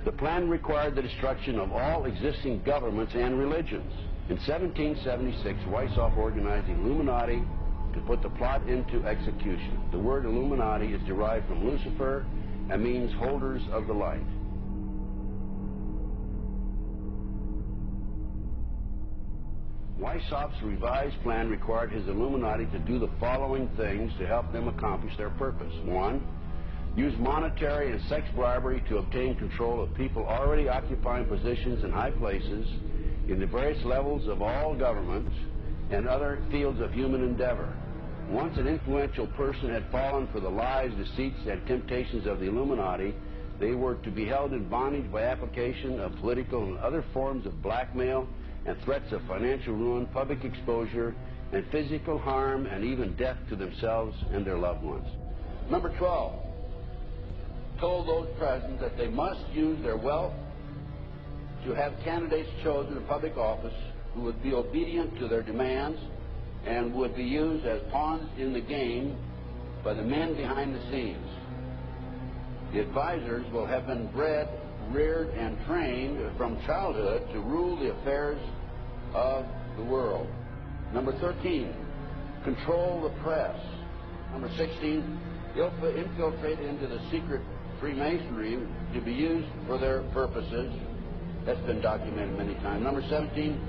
The plan required the destruction of all existing governments and religions. In 1776, Weishaupt organized the Illuminati to put the plot into execution. The word Illuminati is derived from Lucifer and means holders of the light. Weishaupt's revised plan required his Illuminati to do the following things to help them accomplish their purpose. 1. Use monetary and sex bribery to obtain control of people already occupying positions in high places in the various levels of all governments and other fields of human endeavor. Once an influential person had fallen for the lies, deceits, and temptations of the Illuminati, they were to be held in bondage by application of political and other forms of blackmail and threats of financial ruin, public exposure, and physical harm, and even death to themselves and their loved ones. Number 12, told those present that they must use their wealth to have candidates chosen to public office who would be obedient to their demands and would be used as pawns in the game by the men behind the scenes. The advisors will have been bred, reared, and trained from childhood to rule the affairs of the world. Number 13, control the press. Number 16, infiltrate into the secret Freemasonry to be used for their purposes. That's been documented many times. Number 17,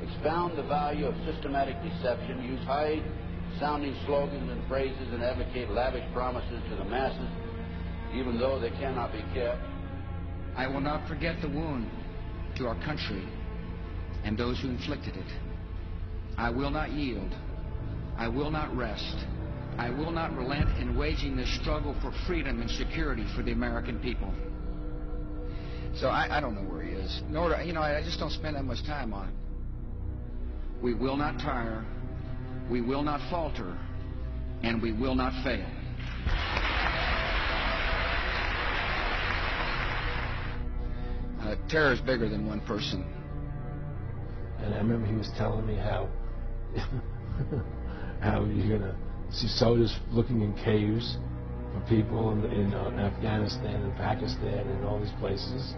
expound the value of systematic deception, use high-sounding slogans and phrases, and advocate lavish promises to the masses, even though they cannot be kept. I will not forget the wound to our country and those who inflicted it. I will not yield. I will not rest. I will not relent in waging this struggle for freedom and security for the American people. So I don't know where he is. Nor do, I just don't spend that much time on it. We will not tire. We will not falter. And we will not fail. Terror is bigger than one person. And I remember he was telling me how you're going to see soldiers looking in caves for people in Afghanistan and Pakistan and all these places,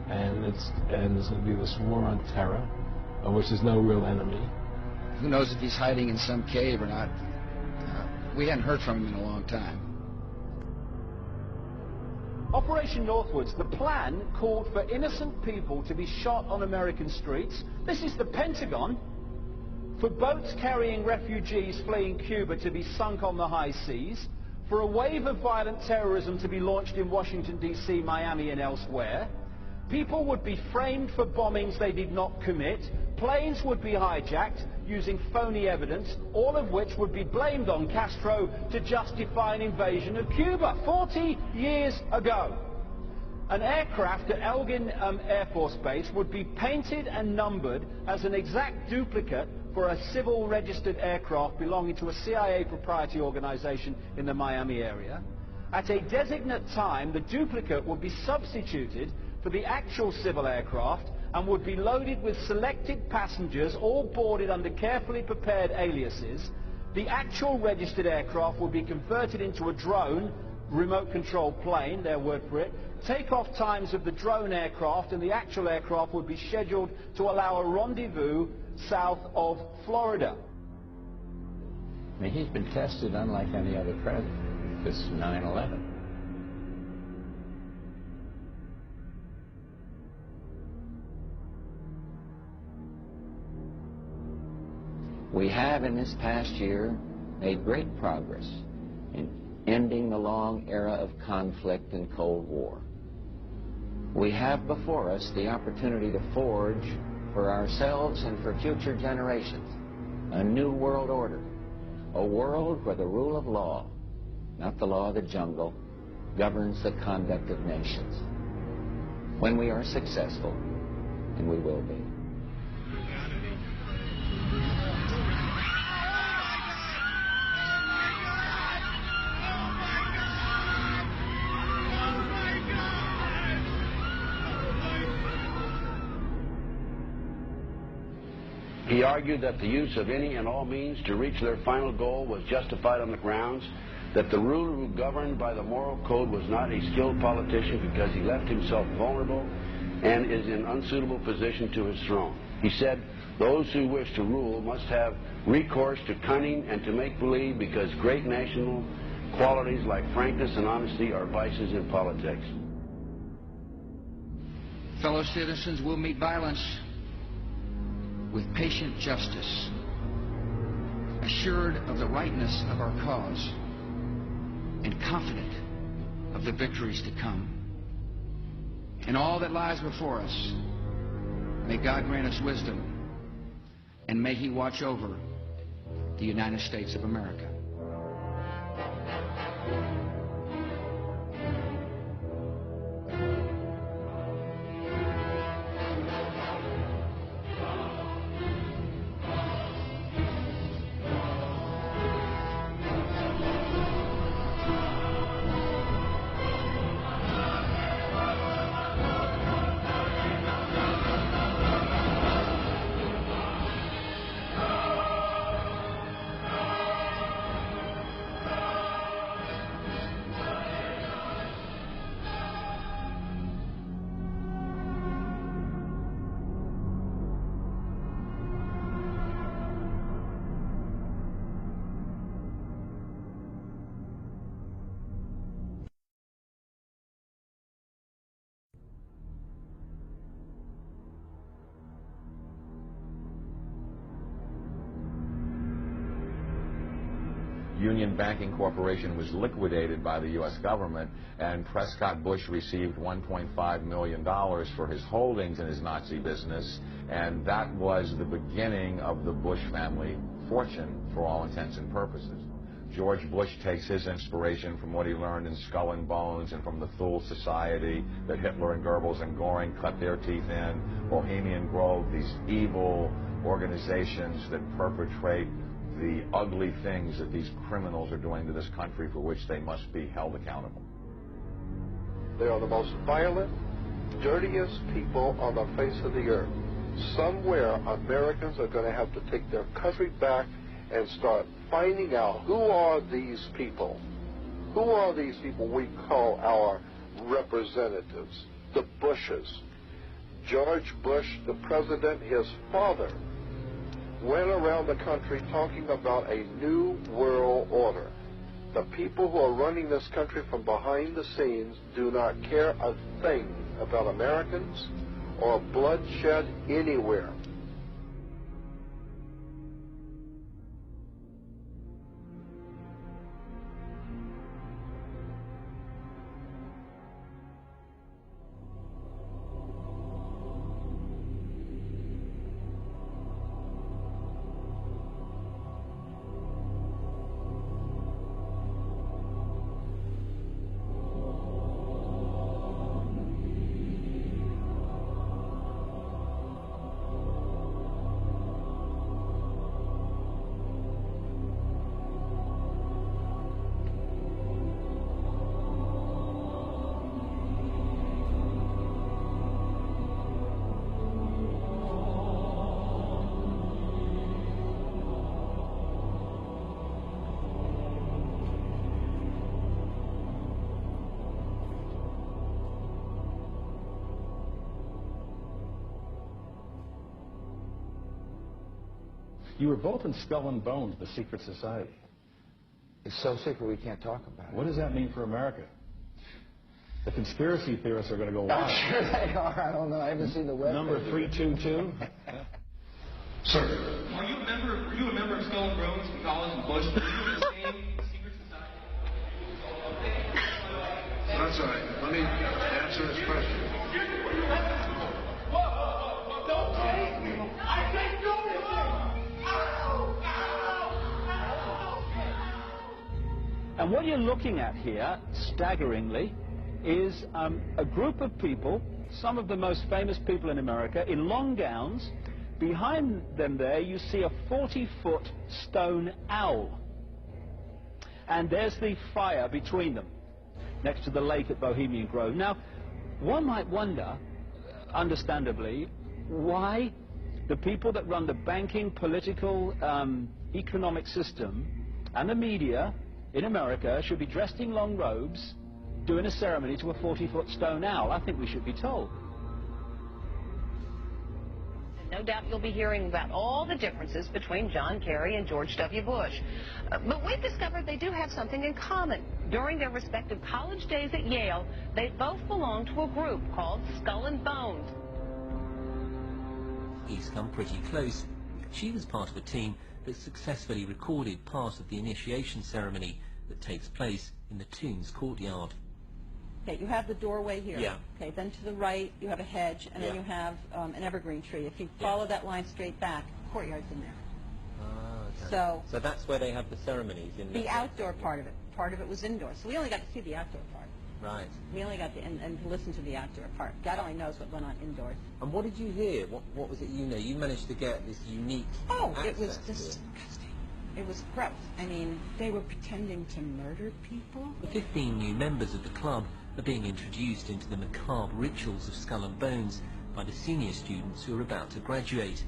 and there's going to be this war on terror, of which there's no real enemy. Who knows if he's hiding in some cave or not? We hadn't heard from him in a long time. Operation Northwoods, the plan called for innocent people to be shot on American streets. This is the Pentagon. For boats carrying refugees fleeing Cuba to be sunk on the high seas. For a wave of violent terrorism to be launched in Washington, D.C., Miami, and elsewhere. People would be framed for bombings they did not commit. Planes would be hijacked using phony evidence, all of which would be blamed on Castro to justify an invasion of Cuba 40 years ago. An aircraft at Elgin Air Force Base would be painted and numbered as an exact duplicate for a civil registered aircraft belonging to a CIA proprietary organization in the Miami area. At a designate time, the duplicate would be substituted for the actual civil aircraft and would be loaded with selected passengers, all boarded under carefully prepared aliases. The actual registered aircraft would be converted into a drone, remote control plane, their word for it. Takeoff times of the drone aircraft and the actual aircraft would be scheduled to allow a rendezvous south of Florida. I mean, he's been tested unlike any other president. This 9/11. We have in this past year made great progress in ending the long era of conflict and Cold War. We have before us the opportunity to forge for ourselves and for future generations a new world order, a world where the rule of law, not the law of the jungle, governs the conduct of nations. When we are successful, and we will be. He argued that the use of any and all means to reach their final goal was justified on the grounds that the ruler governed by the moral code was not a skilled politician because he left himself vulnerable and is in unsuitable position to his throne. He said, those who wish to rule must have recourse to cunning and to make-believe because great national qualities like frankness and honesty are vices in politics. Fellow citizens will meet violence with patient justice, assured of the rightness of our cause, and confident of the victories to come. In all that lies before us, may God grant us wisdom, and may He watch over the United States of America. Union Banking Corporation was liquidated by the U.S. government, and Prescott Bush received $1.5 million for his holdings in his Nazi business, and that was the beginning of the Bush family fortune for all intents and purposes. George Bush takes his inspiration from what he learned in Skull and Bones and from the Thule Society that Hitler and Goebbels and Goring cut their teeth in, Bohemian Grove, these evil organizations that perpetrate the ugly things that these criminals are doing to this country for which they must be held accountable. They are the most violent, dirtiest people on the face of the earth. Somewhere Americans are going to have to take their country back and start finding out who are these people. Who are these people we call our representatives, the Bushes. George Bush, the president, his father, went around the country talking about a new world order. The people who are running this country from behind the scenes do not care a thing about Americans or bloodshed anywhere. You were both in Skull and Bones, the secret society. It's so secret we can't talk about it. What does that mean for America? The conspiracy theorists are going to go wild. I'm sure they are. I don't know. I haven't seen the web. Number 322. Sir. Were you a member of Skull and Bones in college in Bush? Were you in the same secret society? That's all right. Let me answer this question. Whoa, don't take me. I take no. And what you're looking at here, staggeringly, is a group of people, some of the most famous people in America, in long gowns. Behind them there, you see a 40-foot stone owl. And there's the fire between them, next to the lake at Bohemian Grove. Now, one might wonder, understandably, why the people that run the banking, political, economic system, and the media, in America should be dressed in long robes, doing a ceremony to a 40-foot stone owl. I think we should be told. No doubt you'll be hearing about all the differences between John Kerry and George W. Bush. But we've discovered they do have something in common. During their respective college days at Yale, they both belonged to a group called Skull and Bones. He's come pretty close. She was part of a team that successfully recorded part of the initiation ceremony that takes place in the tomb's courtyard. Okay, you have the doorway here. Yeah. Okay, then to the right you have a hedge, and then you have an evergreen tree. If you follow that line straight back, courtyard's in there. Okay. So that's where they have the ceremonies in the outdoor part of it. Part of it was indoor, so we only got to see the outdoor part. Right. We only got to and listen to the outdoor part. God only knows what went on indoors. And what did you hear? What was it you know? You managed to get this unique it was disgusting. It was gross. I mean, they were pretending to murder people. The 15 new members of the club are being introduced into the macabre rituals of Skull and Bones by the senior students who are about to graduate.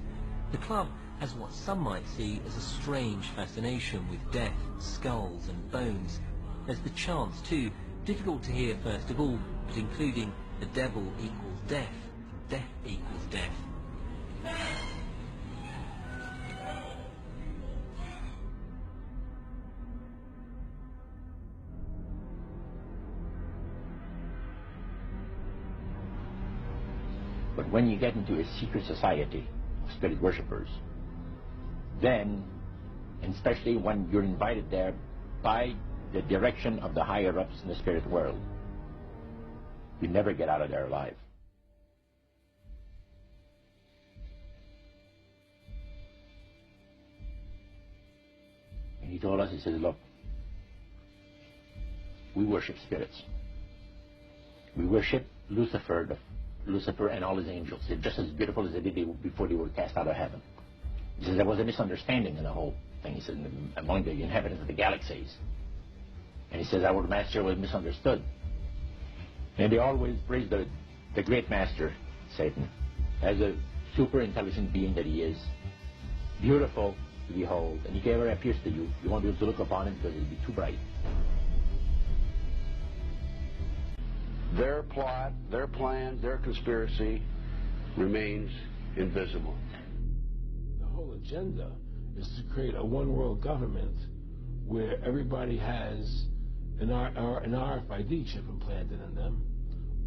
The club has what some might see as a strange fascination with death, skulls and bones. There's the chants too, difficult to hear first of all, but including the devil equals death, death equals death. But when you get into a secret society of spirit worshippers, then, and especially when you're invited there by the direction of the higher-ups in the spirit world, you never get out of there alive. And he told us, he says, look, we worship spirits. We worship Lucifer and all his angels. They're just as beautiful as they did before they were cast out of heaven. He says there was a misunderstanding in the whole thing. He says among the inhabitants of the galaxies. And he says our master was misunderstood. And they always praise the great master, Satan, as a super intelligent being that he is. Beautiful to behold. And if he ever appears to you, you won't be able to look upon him because he'll be too bright. Their plot, their plan, their conspiracy remains invisible. The whole agenda is to create a one-world government where everybody has an RFID chip implanted in them.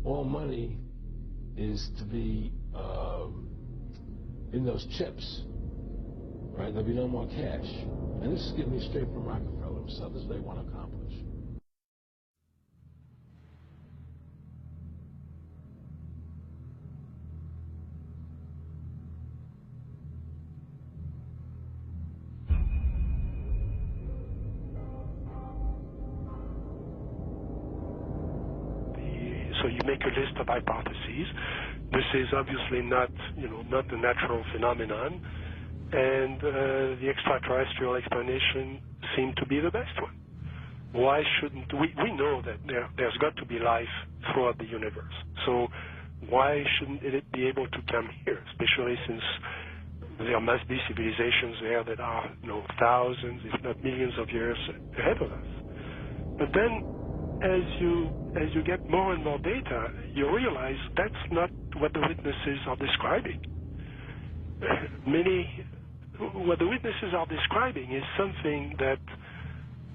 All money is to be in those chips, right? There'll be no more cash. And this is getting me straight from Rockefeller himself. This is what they want to accomplish. So you make a list of hypotheses. This is obviously not, not the natural phenomenon, and the extraterrestrial explanation seemed to be the best one. Why shouldn't we know that there's got to be life throughout the universe? So why shouldn't it be able to come here, especially since there must be civilizations there that are, thousands, if not millions of years ahead of us? But then, as you get more and more data, you realize that's not what the witnesses are describing. What the witnesses are describing is something that,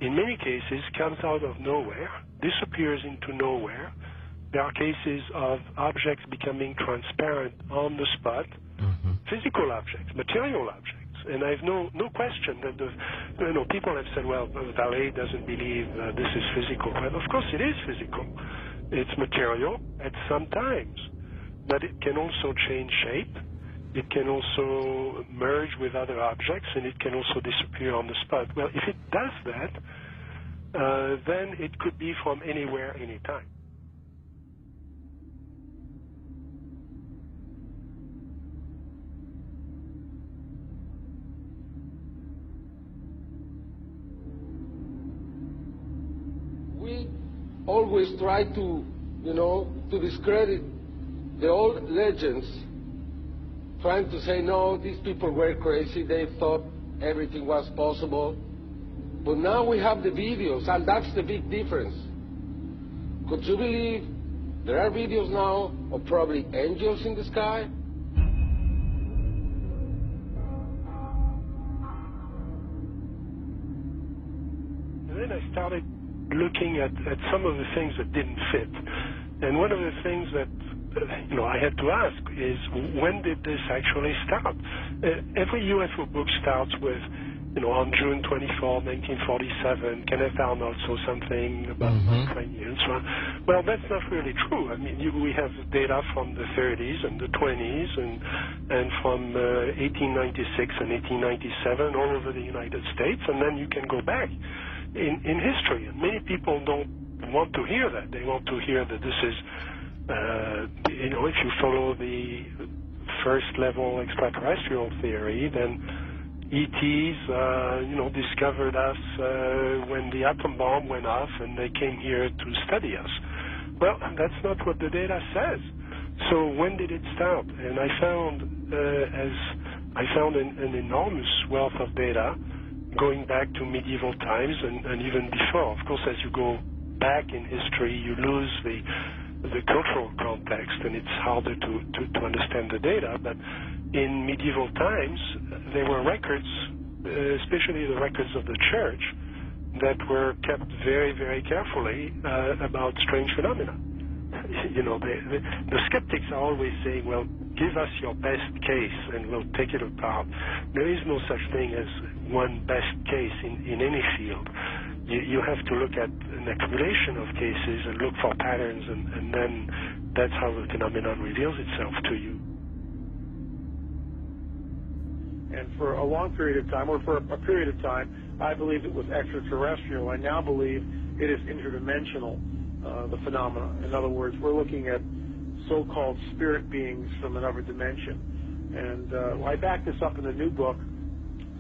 in many cases, comes out of nowhere, disappears into nowhere. There are cases of objects becoming transparent on the spot, physical objects, material objects. And I have no question that people have said, well, the valet doesn't believe this is physical. Well, of course it is physical. It's material at some times, but it can also change shape. It can also merge with other objects, and it can also disappear on the spot. Well, if it does that, then it could be from anywhere, anytime. We always try to, to discredit the old legends, trying to say, no, these people were crazy, they thought everything was possible. But now we have the videos, and that's the big difference. Could you believe there are videos now of probably angels in the sky? And then I started looking at some of the things that didn't fit. And one of the things that I had to ask is, when did this actually start? Every UFO book starts with, on June 24, 1947, Kenneth Arnold saw something about Ukrainians. Well, that's not really true. I mean, we have data from the 30s and the 20s and from 1896 and 1897 all over the United States, and then you can go back in history. And many people don't want to hear that. They want to hear that this is, if you follow the first level extraterrestrial theory, then ETs, discovered us when the atom bomb went off and they came here to study us. Well, that's not what the data says. So when did it start? And I found an enormous wealth of data going back to medieval times and even before. Of course, as you go back in history, you lose the cultural context, and it's harder to understand the data. But in medieval times, there were records, especially the records of the church, that were kept very, very carefully about strange phenomena. The skeptics are always saying, well, give us your best case and we'll take it apart. There is no such thing as one best case in any field. You have to look at an accumulation of cases and look for patterns, and then that's how the phenomenon reveals itself to you. And for a long period of time, or for a period of time, I believed it was extraterrestrial. I now believe it is interdimensional, the phenomena. In other words, we're looking at so-called spirit beings from another dimension. And I back this up in the new book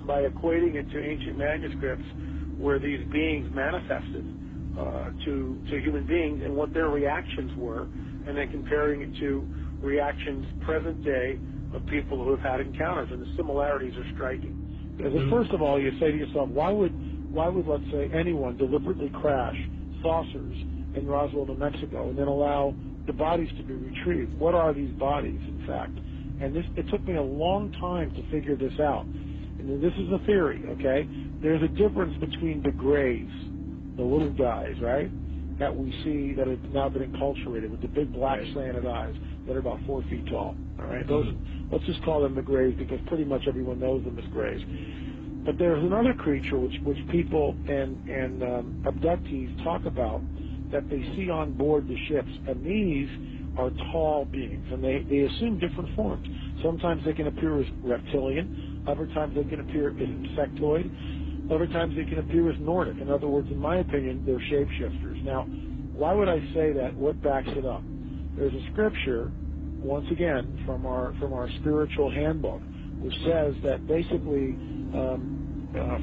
by equating it to ancient manuscripts where these beings manifested to human beings and what their reactions were, and then comparing it to reactions present day of people who have had encounters, and the similarities are striking. Because first of all, you say to yourself, why would let's say anyone deliberately crash saucers in Roswell, New Mexico, and then allow the bodies to be retrieved? What are these bodies, in fact? And it took me a long time to figure this out. And this is a theory, okay? There's a difference between the grays, the little guys, right, that we see that have now been enculturated with the big black slanted eyes that are about 4 feet tall, all right? Those, let's just call them the grays because pretty much everyone knows them as grays. But there's another creature which people and abductees talk about that they see on board the ships, and these are tall beings, and they assume different forms. Sometimes they can appear as reptilian, other times they can appear as insectoid, other times they can appear as Nordic. In other words, in my opinion, they're shapeshifters. Now, why would I say that? What backs it up? There's a scripture, once again, from our spiritual handbook, which says that basically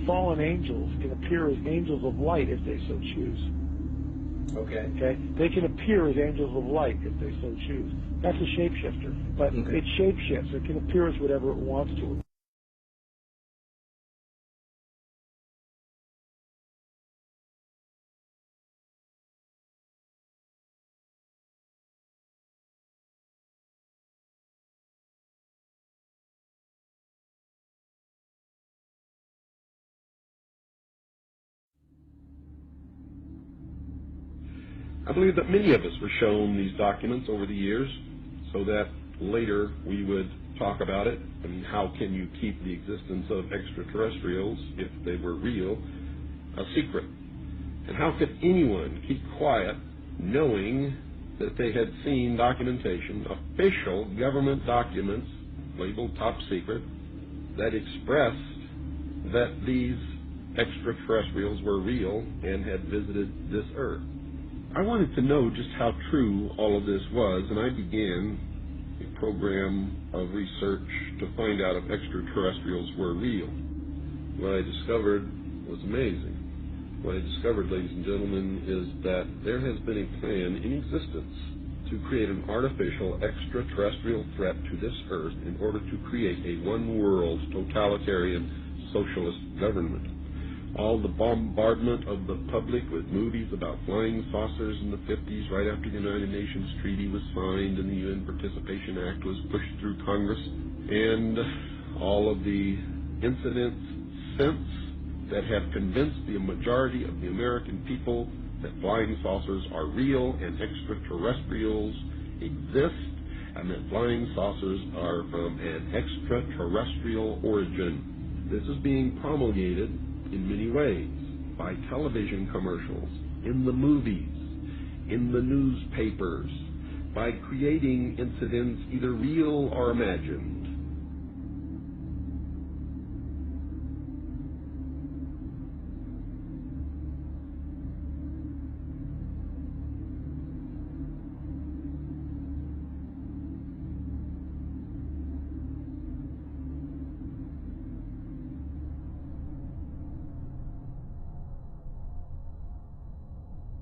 fallen angels can appear as angels of light if they so choose. Okay? They can appear as angels of light if they so choose. That's a shapeshifter. But it shapeshifts. It can appear as whatever it wants to. I believe that many of us were shown these documents over the years so that later we would talk about it. I mean, how can you keep the existence of extraterrestrials, if they were real, a secret? And how could anyone keep quiet knowing that they had seen documentation, official government documents labeled top secret, that expressed that these extraterrestrials were real and had visited this earth? I wanted to know just how true all of this was, and I began a program of research to find out if extraterrestrials were real. What I discovered was amazing. What I discovered, ladies and gentlemen, is that there has been a plan in existence to create an artificial extraterrestrial threat to this earth in order to create a one-world totalitarian socialist government. all the bombardment of the public with movies about flying saucers in the 50s, right after the United Nations Treaty was signed and the UN Participation Act was pushed through Congress, and all of the incidents since that have convinced the majority of the American people that flying saucers are real and extraterrestrials exist, and that flying saucers are from an extraterrestrial origin. This is being promulgated in many ways, by television commercials, in the movies, in the newspapers, by creating incidents either real or imagined.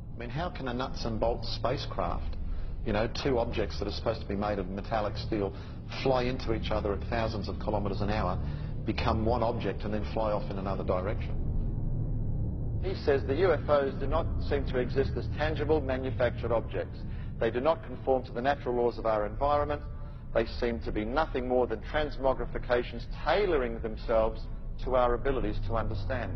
I mean, how can a nuts and bolts spacecraft, you know, two objects that are supposed to be made of metallic steel, fly into each other at thousands of kilometers an hour, become one object and then fly off in another direction? He says the UFOs do not seem to exist as tangible manufactured objects. They do not conform to the natural laws of our environment. They seem to be nothing more than transmogrifications tailoring themselves to our abilities to understand.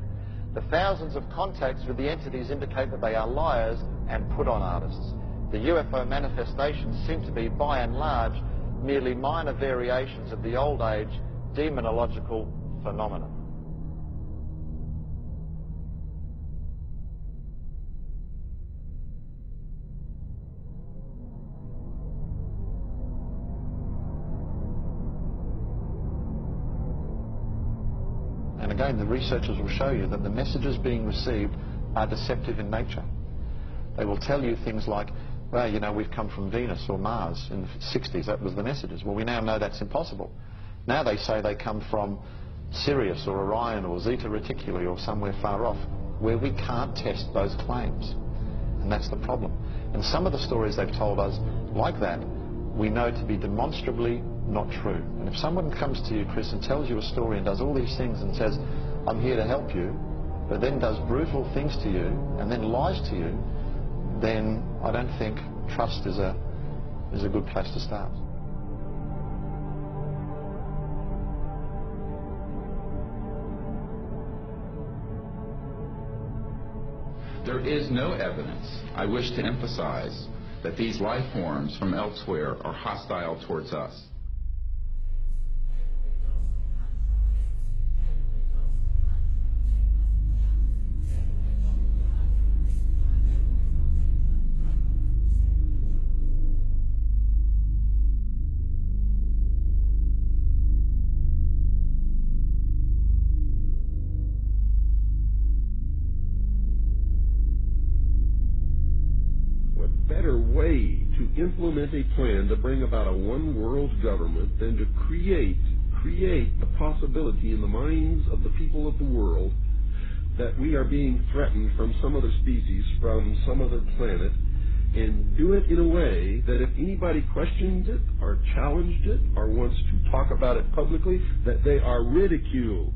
The thousands of contacts with the entities indicate that they are liars and put-on artists. The UFO manifestations seem to be, by and large, merely minor variations of the old-age demonological phenomenon. And again, the researchers will show you that the messages being received are deceptive in nature. They will tell you things like, well, you know, we've come from Venus or Mars in the 60s. That was the messages. Well, we now know that's impossible. Now they say they come from Sirius or Orion or Zeta Reticuli or somewhere far off, where we can't test those claims. And that's the problem. And some of the stories they've told us, like that, we know to be demonstrably not true. And if someone comes to you, Chris, and tells you a story and does all these things and says, I'm here to help you, but then does brutal things to you and then lies to you, then I don't think trust is a good place to start. There is no evidence, I wish to emphasize, that these life forms from elsewhere are hostile towards us. Implement a plan to bring about a one-world government than to create the possibility in the minds of the people of the world that we are being threatened from some other species, from some other planet, and do it in a way that if anybody questions it or challenged it or wants to talk about it publicly, that they are ridiculed.